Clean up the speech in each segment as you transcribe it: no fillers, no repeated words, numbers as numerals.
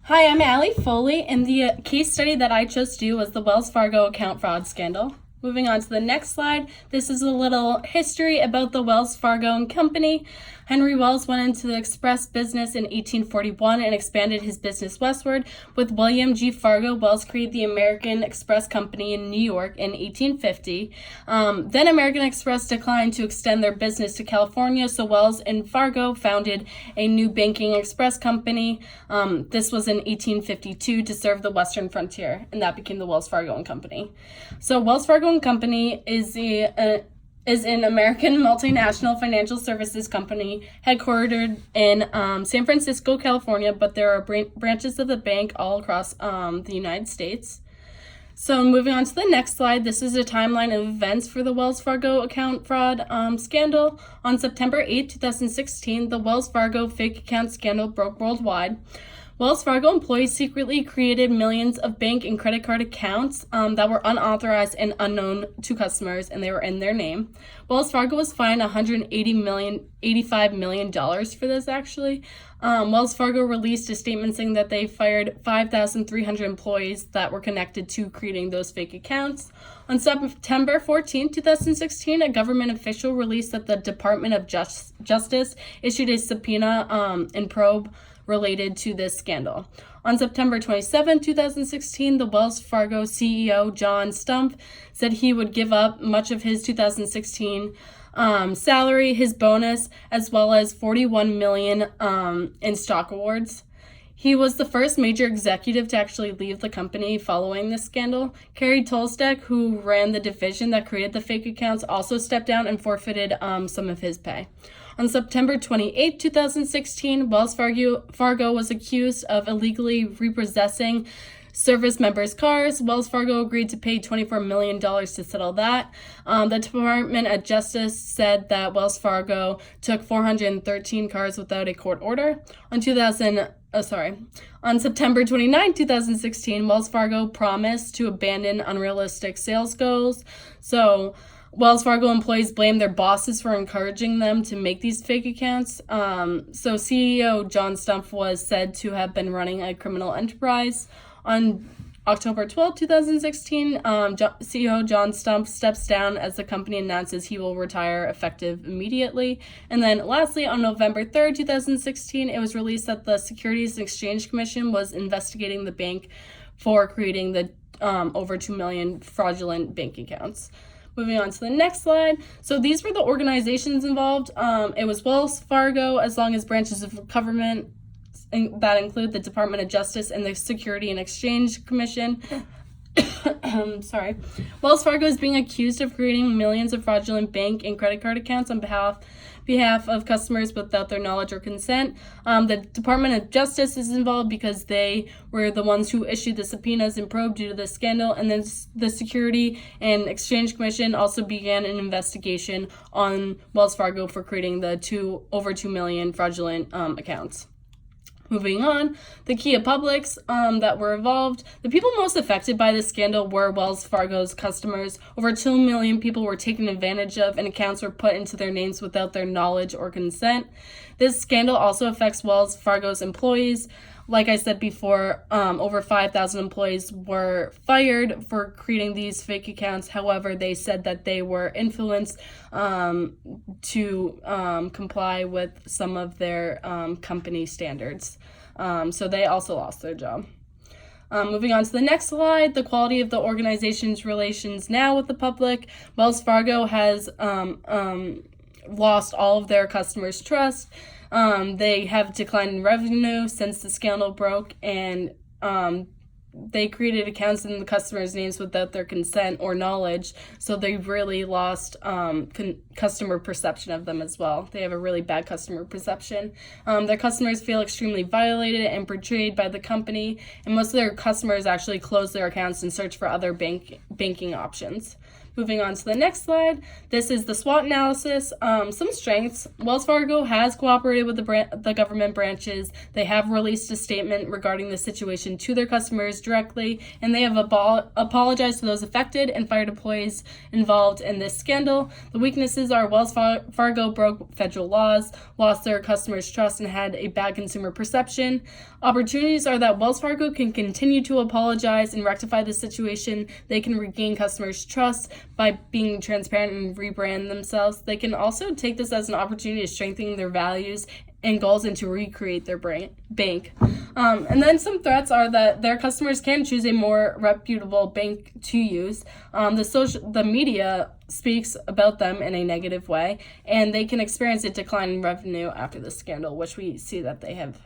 Hi, I'm Allie Foley, and the case study that I chose to do was the Wells Fargo account fraud scandal. Moving on to the next slide, this is a little history about the Wells Fargo and Company. Henry Wells went into the express business in 1841 and expanded his business westward. With William G. Fargo, Wells created the American Express Company in New York in 1850. Then American Express declined to extend their business to California, so Wells and Fargo founded a new banking express company. This was in 1852 to serve the western frontier, and that became the Wells Fargo and Company. So Wells Fargo and Company is an American multinational financial services company headquartered in San Francisco, California, but there are branches of the bank all across the United States. So moving on to the next slide, this is a timeline of events for the Wells Fargo account fraud scandal. On September 8, 2016, the Wells Fargo fake account scandal broke worldwide. Wells Fargo employees secretly created millions of bank and credit card accounts that were unauthorized and unknown to customers, and they were in their name. Wells Fargo was fined $85 million for this, actually. Wells Fargo released a statement saying that they fired 5,300 employees that were connected to creating those fake accounts. On September 14, 2016, a government official released that the Department of Justice issued a subpoena and probe related to this scandal. On September 27, 2016, the Wells Fargo CEO, John Stumpf, said he would give up much of his 2016 salary, his bonus, as well as $41 million in stock awards. He was the first major executive to actually leave the company following this scandal. Kerry Tolstek, who ran the division that created the fake accounts, also stepped down and forfeited some of his pay. On September 28, 2016, Wells Fargo was accused of illegally repossessing service members' cars. Wells Fargo agreed to pay $24 million to settle that. The Department of Justice said that Wells Fargo took 413 cars without a court order. On September 29, 2016, Wells Fargo promised to abandon unrealistic sales goals. So Wells Fargo employees blamed their bosses for encouraging them to make these fake accounts. So CEO John Stumpf was said to have been running a criminal enterprise. On October 12, 2016, CEO John Stumpf steps down as the company announces he will retire effective immediately. And then lastly, on November 3rd, 2016, it was released that the Securities and Exchange Commission was investigating the bank for creating the over 2 million fraudulent bank accounts. Moving on to the next slide. So these were the organizations involved. It was Wells Fargo, as long as branches of government that include the Department of Justice and the Security and Exchange Commission. Wells Fargo is being accused of creating millions of fraudulent bank and credit card accounts on behalf of customers without their knowledge or consent. The Department of Justice is involved because they were the ones who issued the subpoenas and probed due to the scandal. And then the Security and Exchange Commission also began an investigation on Wells Fargo for creating the over 2 million fraudulent accounts. Moving on, the key publics that were involved. The people most affected by this scandal were Wells Fargo's customers. Over 2 million people were taken advantage of, and accounts were put into their names without their knowledge or consent. This scandal also affects Wells Fargo's employees. Like I said before, over 5,000 employees were fired for creating these fake accounts. However, they said that they were influenced to comply with some of their company standards. So they also lost their job. Moving on to the next slide, the quality of the organization's relations now with the public. Wells Fargo has lost all of their customers' trust. They have declined in revenue since the scandal broke, and they created accounts in the customers' names without their consent or knowledge, so they really lost customer perception of them as well. They have a really bad customer perception. Their customers feel extremely violated and betrayed by the company, and most of their customers actually close their accounts and search for other banking options. Moving on to the next slide, this is the SWOT analysis. Some strengths. Wells Fargo has cooperated with the government branches. They have released a statement regarding the situation to their customers directly, and they have apologized to those affected and fired employees involved in this scandal. The weaknesses are Wells Fargo broke federal laws, lost their customers' trust, and had a bad consumer perception. Opportunities are that Wells Fargo can continue to apologize and rectify the situation. They can regain customers' trust by being transparent and rebrand themselves. They can also take this as an opportunity to strengthen their values and goals and to recreate their bank. And then some threats are that their customers can choose a more reputable bank to use. The media speaks about them in a negative way, and they can experience a decline in revenue after the scandal, which we see that they have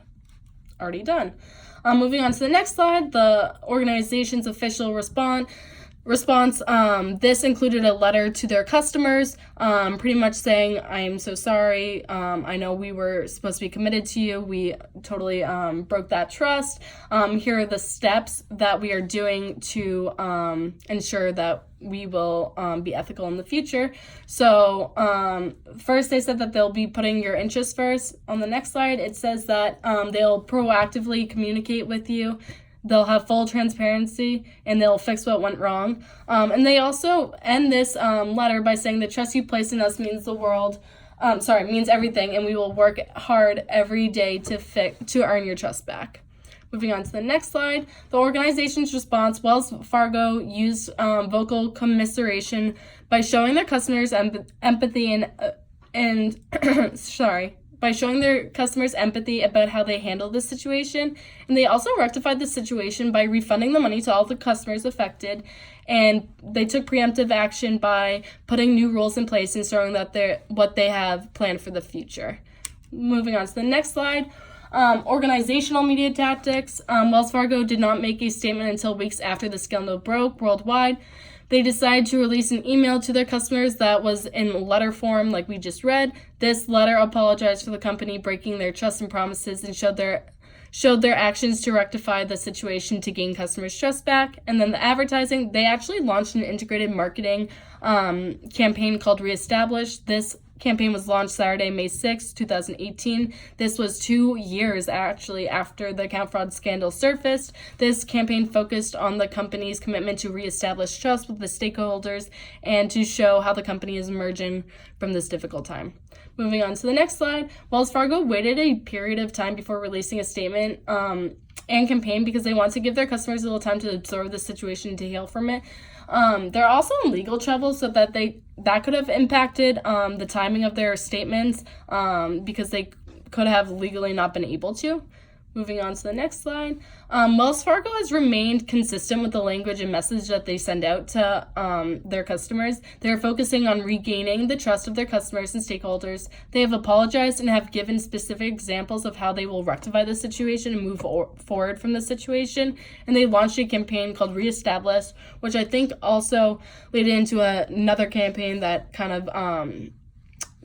already done. Moving on to the next slide, the organization's official response. This included a letter to their customers, pretty much saying, I am so sorry. I know we were supposed to be committed to you. We totally broke that trust. Here are the steps that we are doing to ensure that we will be ethical in the future. So first they said that they'll be putting your interests first. On the next slide, it says that they'll proactively communicate with you. They'll have full transparency, and they'll fix what went wrong. And they also end this letter by saying the trust you place in us means means everything, and we will work hard every day to earn your trust back. Moving on to the next slide, the organization's response. Wells Fargo used vocal commiseration by showing their customers empathy by showing their customers empathy about how they handled the situation. And they also rectified the situation by refunding the money to all the customers affected. And they took preemptive action by putting new rules in place and showing that what they have planned for the future. Moving on to the next slide. Organizational media tactics. Wells Fargo did not make a statement until weeks after the scandal broke worldwide. They decided to release an email to their customers that was in letter form, like we just read. This letter apologized for the company breaking their trust and promises and showed their actions to rectify the situation to gain customers' trust back. And then the advertising, they actually launched an integrated marketing campaign called Reestablish. This campaign was launched Saturday, May 6, 2018. This was 2 years actually after the account fraud scandal surfaced. This campaign focused on the company's commitment to reestablish trust with the stakeholders and to show how the company is emerging from this difficult time. Moving on to the next slide, Wells Fargo waited a period of time before releasing a statement and campaign because they want to give their customers a little time to absorb the situation and to heal from it. They're also in legal trouble, so that could have impacted the timing of their statements because they could have legally not been able to. Moving on to the next slide. Wells Fargo has remained consistent with the language and message that they send out to their customers. They're focusing on regaining the trust of their customers and stakeholders. They have apologized and have given specific examples of how they will rectify the situation and move forward from the situation. And they launched a campaign called Reestablish, which I think also led into another campaign that kind of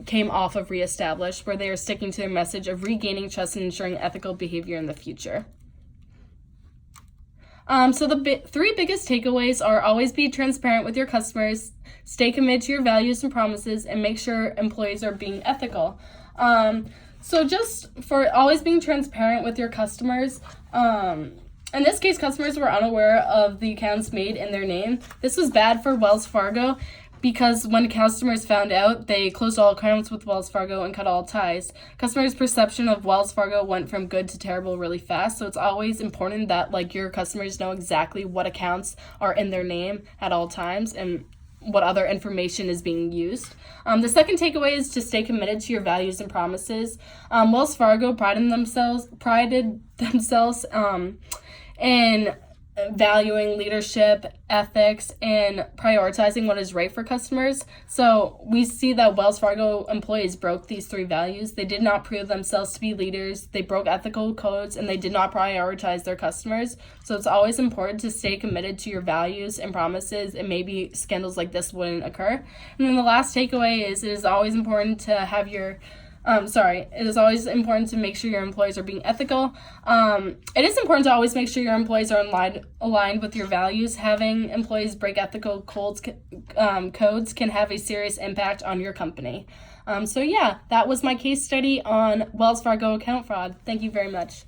came off of Reestablish, where they are sticking to their message of regaining trust and ensuring ethical behavior in the future. So the three biggest takeaways are always be transparent with your customers, stay committed to your values and promises, and make sure employees are being ethical. So just for always being transparent with your customers, in this case, customers were unaware of the accounts made in their name. This was bad for Wells Fargo, because when customers found out, they closed all accounts with Wells Fargo and cut all ties. Customers' perception of Wells Fargo went from good to terrible really fast, so it's always important that your customers know exactly what accounts are in their name at all times and what other information is being used. The second takeaway is to stay committed to your values and promises. Wells Fargo prided themselves in valuing leadership, ethics, and prioritizing what is right for customers. So we see that Wells Fargo employees broke these three values. They did not prove themselves to be leaders, they broke ethical codes, and they did not prioritize their customers. So it's always important to stay committed to your values and promises, and maybe scandals like this wouldn't occur. And then the last takeaway is it is always important to have your It is always important to make sure your employees are being ethical. It is important to always make sure your employees are aligned with your values. Having employees break ethical codes can have a serious impact on your company. That was my case study on Wells Fargo account fraud. Thank you very much.